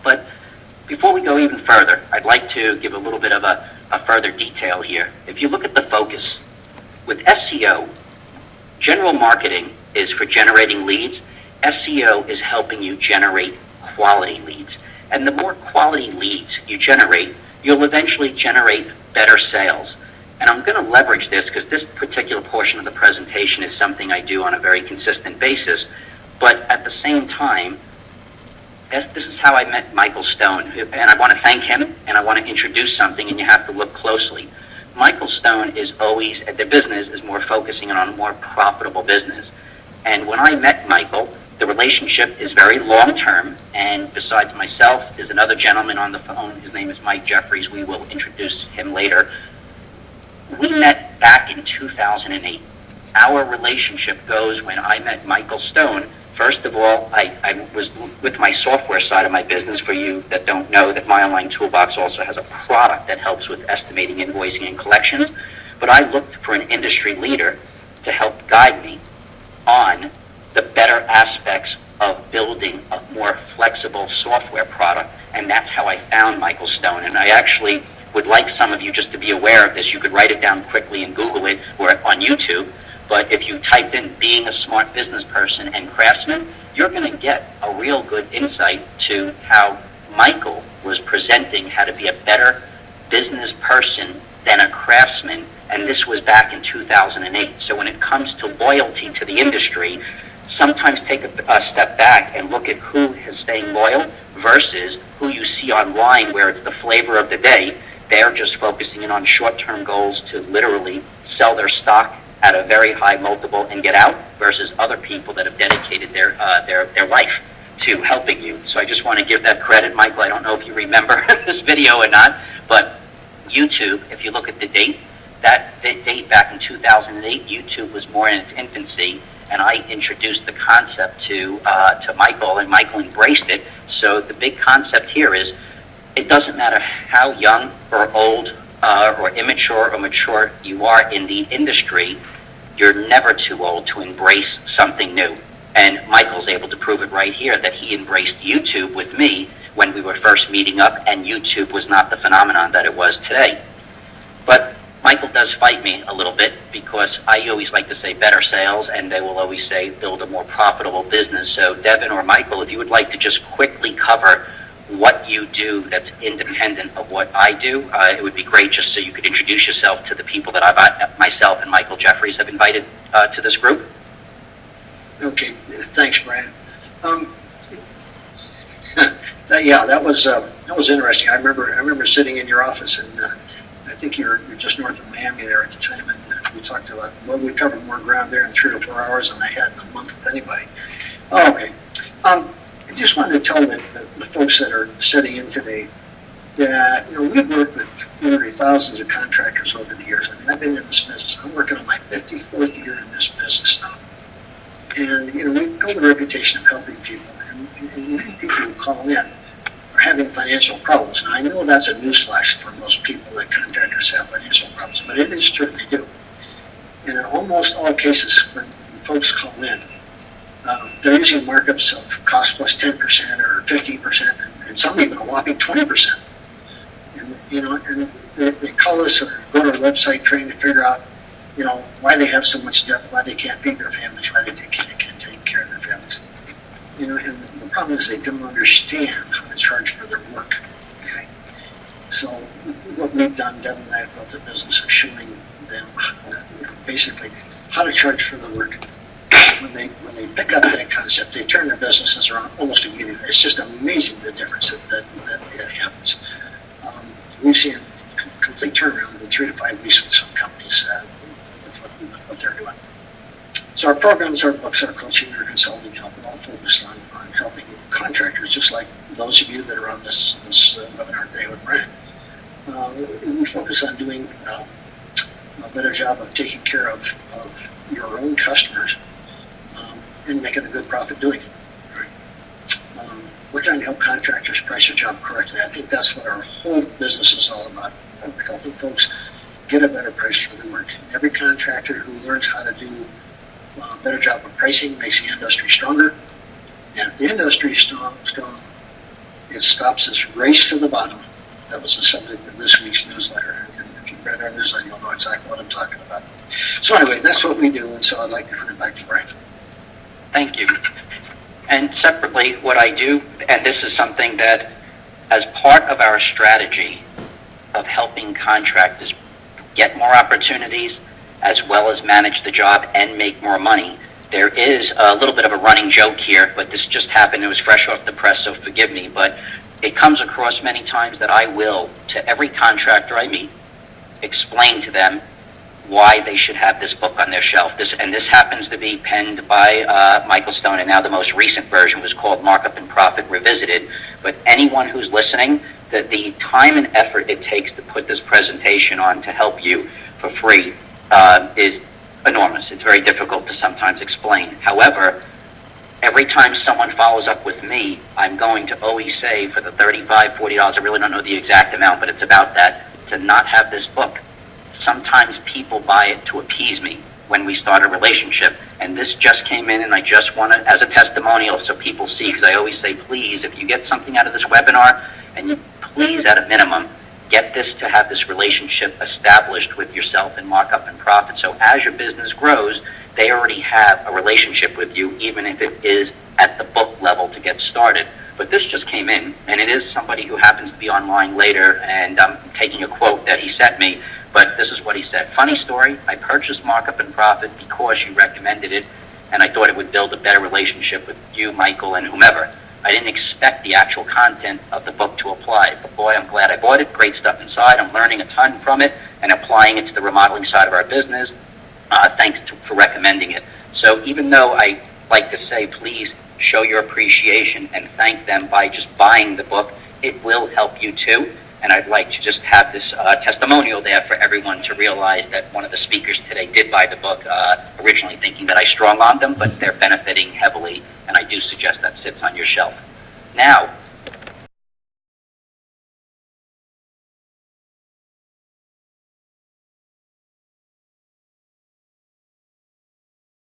But before we go even further, I'd like to give a little bit of a further detail here. If you look at the focus, with SEO, general marketing is for generating leads. SEO is helping you generate quality leads. And the more quality leads you generate, you'll eventually generate better sales. And I'm going to leverage this because this particular portion of the presentation is something I do on a very consistent basis. But at the same time, this is how I met Michael Stone. And I want to thank him, and I want to introduce something, and you have to look closely. Michael Stone is always, at the business, is more focusing on a more profitable business. And when I met Michael, the relationship is very long-term, and besides myself, there's another gentleman on the phone. His name is Mike Jeffries. We will introduce him later. We met back in 2008. Our relationship goes when I met Michael Stone. First of all, I was with my software side of my business. For you that don't know, that My Online Toolbox also has a product that helps with estimating, invoicing, and collections. But I looked for an industry leader to help guide me on the better aspects of building a more flexible software product, and that's how I found Michael Stone. And I actually would like some of you just to be aware of this. You could write it down quickly and Google it, or on YouTube. But if you typed in being a smart business person and craftsman, you're going to get a real good insight to how Michael was presenting how to be a better business person than a craftsman. And this was back in 2008. So when it comes to loyalty to the industry, sometimes take a step back and look at who is staying loyal versus who you see online where it's the flavor of the day. They're just focusing in on short-term goals to literally sell their stock at a very high multiple and get out, versus other people that have dedicated their life to helping you. So I just want to give that credit, Michael. I don't know if you remember this video or not, but YouTube, if you look at the date, that date back in 2008, YouTube was more in its infancy, and I introduced the concept to Michael, and Michael embraced it. So the big concept here is, it doesn't matter how young or old or immature or mature you are in the industry, you're never too old to embrace something new. And Michael's able to prove it right here that he embraced YouTube with me when we were first meeting up, and YouTube was not the phenomenon that it was today. But Michael does fight me a little bit, because I always like to say better sales, and they will always say build a more profitable business. So Devin or Michael, if you would like to just quickly cover what you do that's independent of what I do, it would be great, just so you could introduce yourself to the people that myself and Michael Jeffries have invited to this group. Okay, thanks, Brian. That was interesting. I remember sitting in your office, and I think you're just north of Miami there at the time, and we talked about, well, we covered more ground there in 3 to 4 hours than I had in a month with anybody. Oh, okay. I just wanted to tell the folks that are sitting in today that, we've worked with literally thousands of contractors over the years. I mean, I've been in this business. I'm working on my 54th year in this business now. And, we've built a reputation of helping people. And many people who call in are having financial problems. And I know that's a newsflash for most people that contractors have financial problems, but it is true, they do. And in almost all cases, when folks call in, they're using markups of cost plus 10% or 15%, and some even a whopping 20%. And they call us or go to our website trying to figure out, why they have so much debt, why they can't feed their families, why they can't take care of their families. And the problem is they don't understand how to charge for their work. Okay, so what we've done, Devin and I have built a business of showing them basically how to charge for the work. When they pick up that concept, they turn their businesses around almost immediately. It's just amazing the difference that happens. We've seen a complete turnaround in 3 to 5 weeks with some companies with what they're doing. So our programs, our books, our coaching, our consulting help are all focused on helping contractors, just like those of you that are on this webinar today with Brian. We focus on doing a better job of taking care of your own customers and making a good profit doing it. Right? We're trying to help contractors price a job correctly. I think that's what our whole business is all about, helping folks get a better price for their work. Every contractor who learns how to do a better job of pricing makes the industry stronger. And if the industry is strong, it it stops this race to the bottom. That was the subject of this week's newsletter. And if you've read our newsletter, you'll know exactly what I'm talking about. So anyway, that's what we do, and so I'd like to turn it back to Brian. Thank you. And separately, what I do, and this is something that, as part of our strategy of helping contractors get more opportunities, as well as manage the job and make more money, there is a little bit of a running joke here, but this just happened. It was fresh off the press, so forgive me. But it comes across many times that I will, to every contractor I meet, explain to them why they should have this book on their shelf. This happens to be penned by Michael Stone, and now the most recent version was called Markup and Profit Revisited. But anyone who's listening, that the time and effort it takes to put this presentation on to help you for free is enormous. It's very difficult to sometimes explain. However, every time someone follows up with me, I'm going to always say for the $35, $40, I really don't know the exact amount, but it's about that, to not have this book. Sometimes people buy it to appease me when we start a relationship. And this just came in, and I just want to, as a testimonial, so people see, because I always say, please, if you get something out of this webinar, and you please, at a minimum, get this to have this relationship established with yourself in Markup and Profit. So as your business grows, they already have a relationship with you, even if it is at the book level to get started. But this just came in, and it is somebody who happens to be online later, and I'm taking a quote that he sent me, but this is what he said. Funny story, I purchased Markup and Profit because you recommended it, and I thought it would build a better relationship with you, Michael, and whomever. I didn't expect the actual content of the book to apply, but boy, I'm glad I bought it. Great stuff inside. I'm learning a ton from it and applying it to the remodeling side of our business. Thanks for recommending it. So even though I like to say, please show your appreciation and thank them by just buying the book, it will help you too. And I'd like to just have this testimonial there for everyone to realize that one of the speakers today did buy the book, originally thinking that I strong-armed them, but they're benefiting heavily, and I do suggest that sits on your shelf. Now,